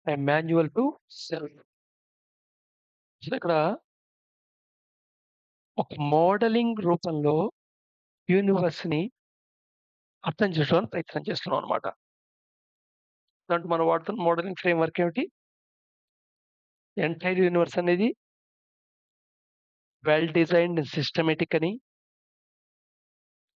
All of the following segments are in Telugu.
A manual to self. ఇక్కడ ఒక మోడలింగ్ రూపంలో యూనివర్స్‌ని అర్థం చేసుకోవడానికి ప్రయత్నం చేస్తున్నాం అన్నమాట. దాంట్లో మనం వాడుతున్న మోడలింగ్ ఫ్రేమ్‌వర్క్ ఏమిటి? ఎంటైర్ యూనివర్స్ అనేది వెల్ డిజైన్డ్ సిస్టమాటిక్ అని,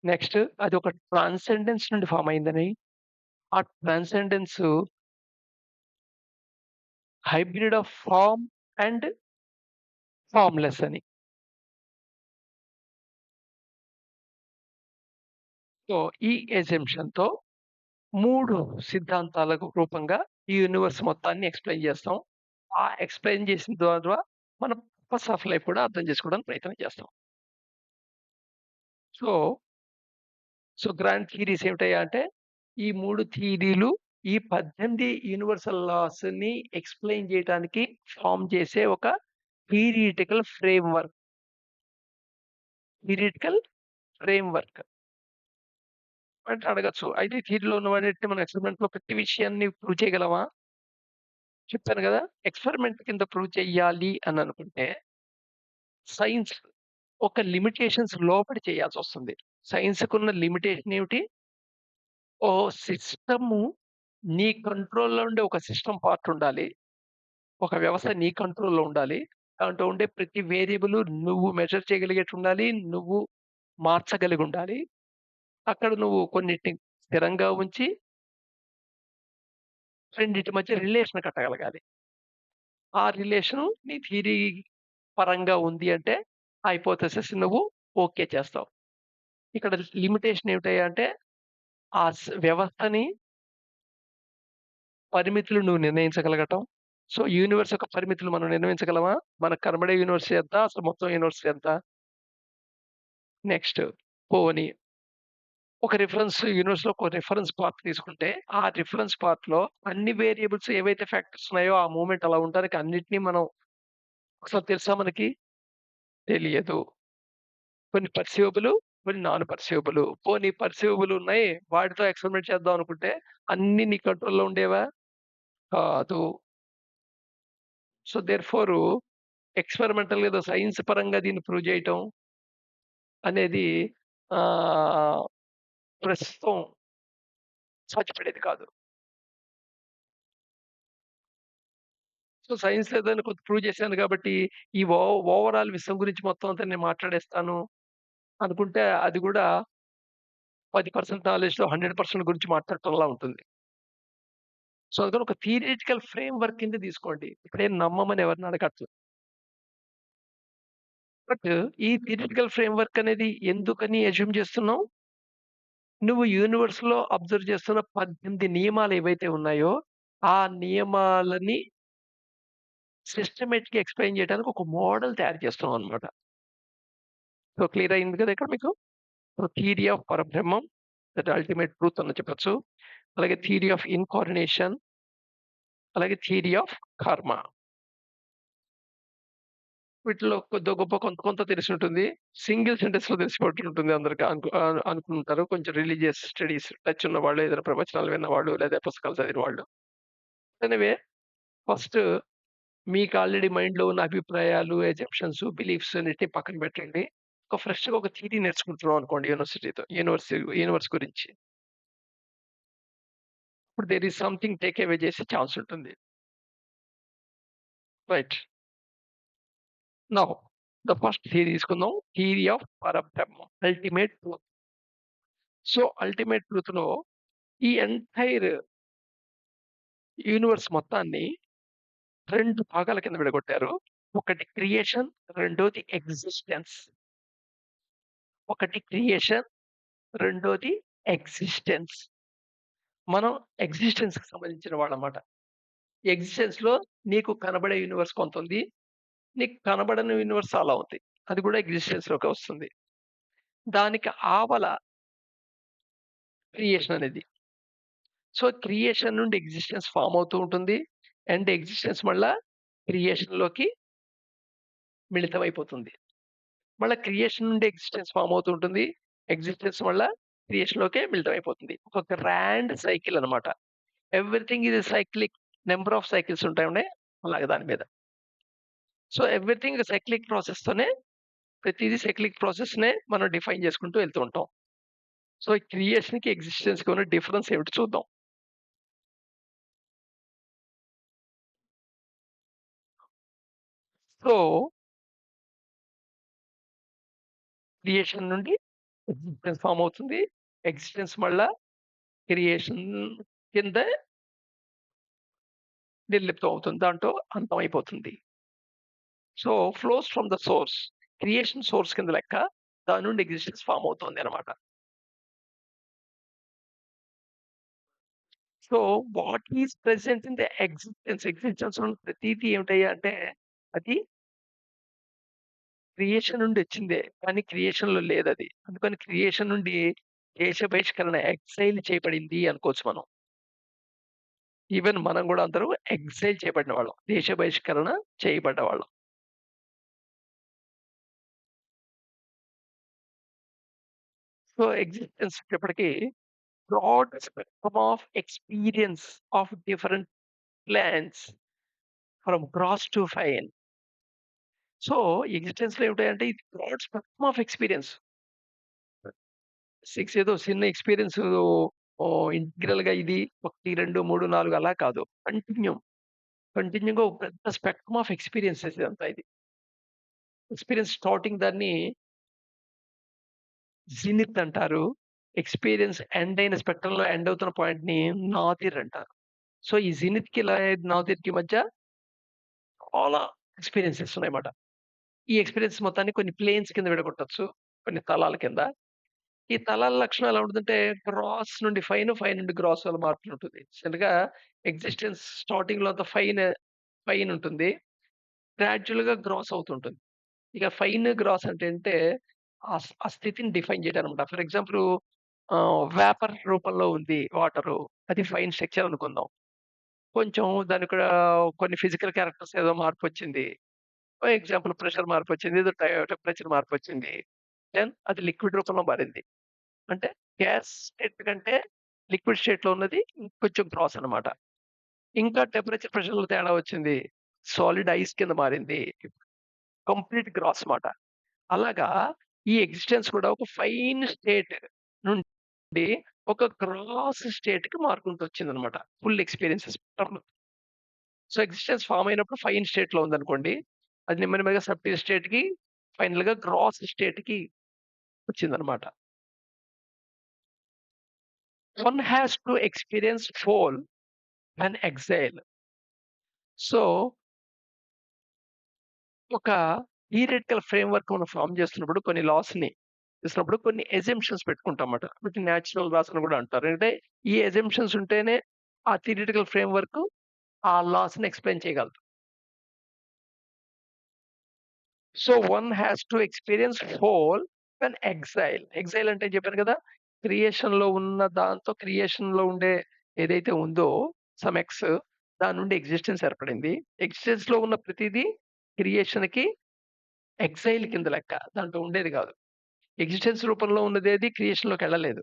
నెక్స్ట్ అది ఒక ట్రాన్సెండెన్స్ నుండి ఫార్మ్ అయిందని, ఆ transcendence hybrid of form and formless అని. సో, ఈ అజంప్షన్‌తో 3 సిద్ధాంతాలకు రూపంగా ఈ యూనివర్స్ మొత్తాన్ని ఎక్స్‌ప్లెయిన్ చేస్తాం. ఆ ఎక్స్‌ప్లెయిన్ చేసిన ద్వారా మనం పర్పస్ ఆఫ్ లైఫ్ కూడా అర్థం చేసుకోవడానికి ప్రయత్నం చేస్తాం. సో, గ్రాండ్ థియరీస్ ఏమిటయ్యా అంటే, ఈ 3 థియరీలు ఈ 18 యూనివర్సల్ లాస్‌ని ఎక్స్‌ప్లెయిన్ చేయటానికి ఫార్మ్ చేసే ఒక థియరిటికల్ ఫ్రేమ్‌వర్క్. థియరిటికల్ ఫ్రేమ్‌వర్క్ అంటే అడగొచ్చు. అయితే ఈ థియరీలో ఉన్నవన్నిటిని మనం ఎక్స్‌పెరిమెంట్‌లో ప్రతి విషయాన్ని ప్రూవ్ చేయగలమా? చెప్పాను గదా! ఎక్స్‌పెరిమెంట్ కింద ప్రూవ్ చెయ్యాలి అని అనుకుంటే, సైన్స్ ఒక లిమిటేషన్స్ లోబడి చేయాల్సొస్తుంది. సైన్స్‌కున్న లిమిటేషన్ ఏమిటి? ఓ సిస్టము నీ కంట్రోల్‌లో ఉండే ఒక సిస్టమ్ పార్ట్ ఉండాలి. ఒక వ్యవస్థ నీ కంట్రోల్‌లో ఉండాలి. దాంట్లో ఉండే ప్రతి వేరియబుల్ నువ్వు మెజర్ చేయగలిగేటుండాలి. నువ్వు మార్చగలిగుండాలి. అక్కడ నువ్వు కొన్నిటిని స్థిరంగా ఉంచి, రెండిటి మధ్య రిలేషన్ కట్టగలగాలి. ఆ రిలేషను నీ థియరీ పరంగా ఉంది అంటే, ఆ హైపోథెసిస్ నువ్వు ఓకే చేస్తావు. ఇక్కడ లిమిటేషన్ ఏమిటయ్యా అంటే, ఆ వ్యవస్థని పరిమితులు నువ్వు నిర్ణయించగలగటం. సో, యూనివర్స్ యొక్క పరిమితులు మనం నిర్ణయించగలమా? మనకు కనబడే యూనివర్స్ ఎంత? అసలు మొత్తం యూనివర్స్ ఎంత? నెక్స్ట్ పోనీ ఒక యూనివర్స్‌లో ఒక రిఫరెన్స్ పాత్ తీసుకుంటే, ఆ రిఫరెన్స్ పాత్‌లో అన్ని వేరియబుల్స్ ఏవైతే ఫ్యాక్టర్స్ ఉన్నాయో, ఆ మూవ్‌మెంట్ అలా ఉండడానికి అన్నిటిని మనం ఒకసారి తెలుసా మనకి? తెలియదు. కొన్ని పర్సీవబులు, కొన్ని నాన్ పర్సీవబులు. పోనీ పర్సీవబుల్ ఉన్నాయి. వాటితో ఎక్స్‌పెరిమెంట్ చేద్దాం అనుకుంటే, అన్నీ నీ కంట్రోల్‌లో ఉండేవా? కాదు. సో, దేర్‌ఫోరు ఎక్స్‌పెరిమెంటల్‌గా ఏదో సైన్స్ పరంగా దీన్ని ప్రూవ్ చేయటం అనేది ఆహ్, ప్రస్తుతం సాధ్యపడేది కాదు. సో, సైన్స్‌లో ఏదైనా కొంత ప్రూవ్ చేశాను కాబట్టి, ఈ ఓవరాల్ విశ్వం గురించి మొత్తం అంతా నేను మాట్లాడేస్తాను అనుకుంటే, అది కూడా 10% నాలెడ్జ్‌తో 100% గురించి మాట్లాడటంలా ఉంటుంది. సో, అందుకని ఒక థియరిటికల్ ఫ్రేమ్‌వర్క్ కింద తీసుకోండి. ఇప్పుడేం నమ్మమని ఎవరిని అడగట్ల. బట్ ఈ థియరిటికల్ ఫ్రేమ్‌వర్క్ అనేది ఎందుకని అస్యూమ్ చేస్తున్నాం? నువ్వు యూనివర్స్‌లో అబ్జర్వ్ చేస్తున్న 18 నియమాలు ఏవైతే ఉన్నాయో, ఆ నియమాలని సిస్టమాటిక్‌గా ఎక్స్‌ప్లెయిన్ చేయడానికి ఒక మోడల్ తయారు చేస్తున్నాం అన్నమాట. సో, క్లియర్ అయింది కదా ఇక్కడ మీకు? So, theory of Parabrahmam that ultimate truth అని చెప్పొచ్చు. అలాగే థియరీ ఆఫ్ ఇన్‌కార్డినేషన్, అలాగే థియరీ ఆఫ్ కర్మ. వీటిలో కొద్దో గొప్పో కొంత కొంత తెలిసుంటుంది. సింగిల్ సెంటెన్స్‌లో తెలిసిపోతుంటుంది అందరికి అనుకుంటారు. కొంచెం రిలీజియస్ స్టడీస్ టచ్ ఉన్నవాళ్ళు, ఏదైనా ప్రవచనాలు విన్నవాళ్ళు, లేదా పుస్తకాలు చదివిన వాళ్ళు. ఎనివే ఫస్ట్ మీకు ఆల్రెడీ మైండ్‌లో ఉన్న అభిప్రాయాలు, అజంప్షన్స్, బిలీఫ్స్ అన్నిటిని పక్కన పెట్టండి. ఒక ఫ్రెష్‌గా ఒక థియరీ నేర్చుకుంటున్నాం అనుకోండి యూనివర్స్ గురించి. ఇప్పుడు there is something take away చేసే ఛాన్స్ ఉంటుంది. Right. Now the first theory తీసుకుందాం. Theory of Parabrahmam. Ultimate truth. So, ultimate ట్రూత్‌లో ఈ ఎంటైర్ యూనివర్స్ మొత్తాన్ని 2 భాగాల కింద విడగొట్టారు. ఒకటి క్రియేషన్, రెండోది ఎగ్జిస్టెన్స్. ఒకటి క్రియేషన్, రెండోది ఎగ్జిస్టెన్స్. మనం ఎగ్జిస్టెన్స్‌కి సంబంధించిన వాళ్ళమాట. ఎగ్జిస్టెన్స్‌లో నీకు కనబడే యూనివర్స్ కొంతుంది. నీకు కనబడని యూనివర్స్ చాలా ఉంది. అది కూడా ఎగ్జిస్టెన్స్‌లోకే వస్తుంది. దానికి ఆవల క్రియేషన్ అనేది. సో, క్రియేషన్ నుండి ఎగ్జిస్టెన్స్ ఫార్మ్ అవుతూ ఉంటుంది. అండ్ ఎగ్జిస్టెన్స్ మళ్ళా క్రియేషన్‌లోకి మిళితమైపోతుంది. మళ్ళా క్రియేషన్ నుండి ఎగ్జిస్టెన్స్ ఫార్మ్ అవుతూ ఉంటుంది. ఎగ్జిస్టెన్స్ మళ్ళా క్రియేషన్‌లోకే మిళితమైపోతుంది. ఒక గ్రాండ్ సైకిల్ అన్నమాట. Everything is a cyclic. Number of cycles ఉంటాయండి. అలాగే దాని మీద. సో, ఎవ్రీథింగ్ సైక్లిక్ ప్రాసెస్‌తోనే ప్రతీదీ సైక్లిక్ ప్రాసెస్‌నే మనం డిఫైన్ చేసుకుంటూ వెళ్తూ ఉంటాం. సో, ఈ క్రియేషన్‌కి, ఎగ్జిస్టెన్స్‌కి ఉన్న డిఫరెన్స్ ఏమిటో చూద్దాం. సో, క్రియేషన్ నుండి ఎగ్జిస్టెన్స్ ఫార్మ్ అవుతుంది. ఎగ్జిస్టెన్స్ మళ్ళా క్రియేషన్ కింద నిర్లిప్తం అవుతుంది. దాంట్లో అంతమైపోతుంది. So, flows from the source. Creation source కింద లెక్క. దాని నుండి ఎగ్జిస్టెన్స్ ఫార్మ్ అవుతుందనమాట. So, what is present in the existence. ఎగ్జిస్టెన్స్‌లో ఉన్న ప్రతీది ఏమిటయ్యా అంటే, అది క్రియేషన్ నుండి వచ్చిందే. కానీ క్రియేషన్‌లో లేదది. అందుకని క్రియేషన్ నుండి దేశ బహిష్కరణ ఎక్సైల్ చేయబడింది అనుకోవచ్చు మనం. ఈవెన్ మనం గూడా అందరూ ఎక్సైల్ చేయబడిన వాళ్ళం. దేశ బహిష్కరణ చేయబడ్డవాళ్ళం. సో, ఎగ్జిస్టెన్స్ వచ్చేప్పటికి broad spectrum of experience of different planes from gross to fine. So, ఎగ్జిస్టెన్స్‌లో ఏమిటాయంటే ఇది బ్రాడ్ స్పెక్ట్రమ్ ఆఫ్ ఎక్స్‌పీరియన్స్. 6 ఏదో చిన్న ఎక్స్‌పీరియన్స్ ఇంటిగ్రల్‌గా ఇది 1, 2, 3, 4 అలా కాదు. కంటిన్యూ‌గా ఒక పెద్ద స్పెక్ట్రమ్ ఆఫ్ ఎక్స్‌పీరియన్సెస్ ఇదంతా ఇది. ఎక్స్‌పీరియన్స్ స్టార్టింగ్ దాన్ని జెనిత్ అంటారు. ఎక్స్‌పీరియన్స్ ఎండ్ అయిన స్పెక్ట్రమ్‌లో ఎండ్ అవుతున్న పాయింట్‌ని నాదిర్ అంటారు. సో, ఈ జెనిత్‌కి నాదిర్‌కి మధ్య చాలా ఎక్స్‌పీరియన్సెస్ ఉన్నాయన్నమాట. ఈ ఎక్స్‌పీరియన్స్ మొత్తాన్ని కొన్ని ప్లేన్స్ కింద విడగొట్టొచ్చు. కొన్ని తలాల కింద. ఈ తలాల లక్షణం ఎలా ఉంటుందంటే గ్రాస్ నుండి ఫైన్, ఫైన్ నుండి గ్రాస్ వల్ల మారుతుంటుంది. జనరల్‌గా ఎగ్జిస్టెన్స్ స్టార్టింగ్‌లో అంతా ఫైన్ ఉంటుంది. గ్రాడ్యుయల్‌గా గ్రాస్ అవుతుంటుంది. ఇక ఫైన్, గ్రాస్ అంటే ఆ స్థితిని డిఫైన్ చేయడమనమాట. ఫర్ ఎగ్జాంపుల్ వేపర్ రూపంలో ఉంది వాటరు. అది ఫైన్ స్ట్రక్చర్ అనుకుందాం. కొంచెం దానికి కూడా కొన్ని ఫిజికల్ క్యారెక్టర్స్ ఏదో మార్పొచ్చింది. ఫర్ ఎగ్జాంపుల్ ప్రెషర్ మార్పొచ్చింది. ఏదో టెంపరేచర్ మార్పొచ్చింది. దెన్ అది లిక్విడ్ రూపంలో మారింది. అంటే గ్యాస్ స్టేట్ కంటే లిక్విడ్ స్టేట్‌లో ఉన్నది ఇంకొంచెం గ్రాస్ అనమాట. ఇంకా టెంపరేచర్, ప్రెషర్‌లో తేడా వచ్చింది. సాలిడ్ ఐస్ కింద మారింది. కంప్లీట్ గ్రాస్ మాట. అలాగా ఈ ఎగ్జిస్టెన్స్ కూడా ఒక ఫైన్ స్టేట్ నుండి ఒక గ్రాస్ స్టేట్‌కి మారుకుంటూ వచ్చిందనమాట. Full experiences term. So, existence form అయినప్పుడు ఫైన్ స్టేట్‌లో ఉందనుకోండి. అది నెమ్మది నెమ్మదిగా సబ్టిల్ స్టేట్‌కి ఫైనల్‌గా గ్రాస్ స్టేట్‌కి వచ్చిందనమాట. One has to experience fall and exhale. So, ఒక థియరిటికల్ ఫ్రేమ్‌వర్క్ మనం ఫార్మ్ చేస్తున్నప్పుడు కొన్ని లాస్‌ని చేసినప్పుడు కొన్ని అజంప్షన్స్ పెట్టుకుంటామన్నమాట. వీటిని నేచురల్ లాస్ అని కూడా అంటారు. అంటే ఈ అజంప్షన్స్ ఉంటేనే ఆ థియరిటికల్ ఫ్రేమ్‌వర్క్ ఆ లాస్‌ని ఎక్స్‌ప్లెయిన్ చేయగలదు. So, one has to experience fall and exhale. Exhale అంటే చెప్పాను కదా! క్రియేషన్‌లో ఉన్న దాంతో క్రియేషన్‌లో ఉండే ఏదైతే ఉందో సమ్ ఎక్స్ దాని నుండి ఎక్సిస్టెన్స్ ఏర్పడింది. ఎక్సిస్టెన్స్‌లో ఉన్న ప్రతీదీ క్రియేషన్‌కి ఎక్సైల్ కింద లెక్క. దాంట్లో ఉండేది కాదు. ఎక్సిస్టెన్స్ రూపంలో ఉన్నదేది క్రియేషన్‌లోకెళ్ళలేదు.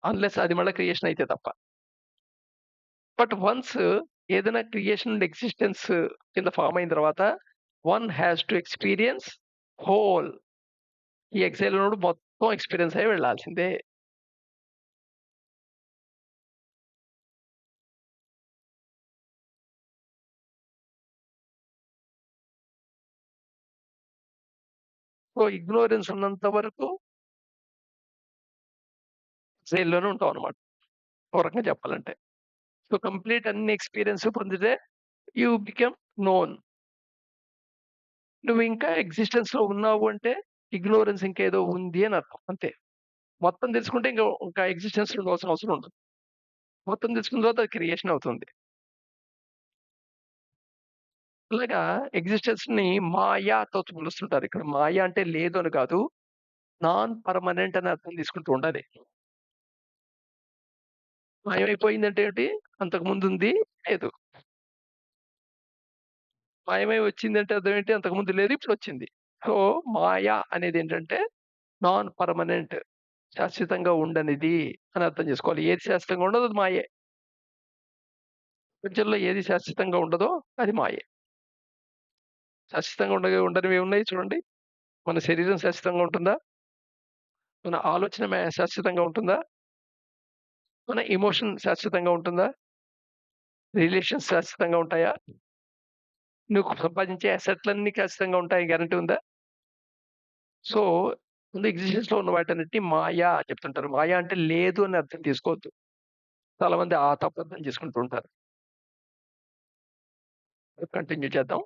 అన్‌లెస్ అది మళ్ళా క్రియేషన్ అయితే తప్ప. బట్ వన్స్ ఏదైనా క్రియేషన్ నుండి ఎక్సిస్టెన్స్ కింద ఫార్మ్ అయిన తర్వాత one has to experience whole. ఈ ఎక్సైల్ ఉన్నప్పుడు మొత్తం ఎక్స్‌పీరియన్స్ అయ్యి వెళ్ళాల్సిందే. సో, ఇగ్నోరెన్స్ ఉన్నంత వరకు ఎక్సైల్‌లోనే ఉంటామనమాట. ఒక రకంగా చెప్పాలంటే. సో, కంప్లీట్ అన్ని ఎక్స్‌పీరియన్స్ పొందితే యూ బికమ్ నోన్. నువ్వు ఇంకా ఎక్సిస్టెన్స్‌లో ఉన్నావు అంటే ఇగ్నోరెన్స్ ఇంకేదో ఉంది అని అర్థం అంతే. మొత్తం తెలుసుకుంటే ఇంకా ఎక్సిస్టెన్స్‌లో ఉండవలసిన అవసరం ఉండదు. మొత్తం తెలుసుకున్న తర్వాత అది క్రియేషన్ అవుతుంది. ఇలాగా ఎక్సిస్టెన్స్‌ని మాయతో పోలుస్తుంటారు. ఇక్కడ మాయ అంటే లేదు అని కాదు. నాన్ పర్మనెంట్ అని అర్థం తీసుకుంటూ ఉండాలి. మాయమైపోయిందంటే ఏంటి? అంతకుముందుంది, లేదు. మాయమై వచ్చిందంటే అర్థం ఏంటి? అంతకుముందు లేదు, ఇప్పుడొచ్చింది. సో, మాయ అనేదేంటంటే నాన్ పర్మనెంట్. శాశ్వతంగా ఉండనిది అని అర్థం చేసుకోవాలి. ఏది శాశ్వతంగా ఉండదో అది మాయే. ప్రపంచంలో ఏది శాశ్వతంగా ఉండదో అది మాయే. శాశ్వతంగా ఉండనివేమున్నాయి చూడండి. మన శరీరం శాశ్వతంగా ఉంటుందా? మన ఆలోచన శాశ్వతంగా ఉంటుందా? మన ఎమోషన్ శాశ్వతంగా ఉంటుందా? రిలేషన్స్ శాశ్వతంగా ఉంటాయా? నువ్వు సంపాదించే అసెట్‌లన్నీ శాశ్వతంగా ఉంటాయి గ్యారంటీ ఉందా? సో, ముందు ఎగ్జిస్టెన్స్‌లో ఉన్న వాటన్నిటిని మాయ అని చెప్తుంటారు. మాయ అంటే లేదు అని అర్థం తీసుకోవద్దు. చాలా మంది ఆ తప్పు అర్థం చేసుకుంటూ ఉంటారు. కంటిన్యూ చేద్దాం.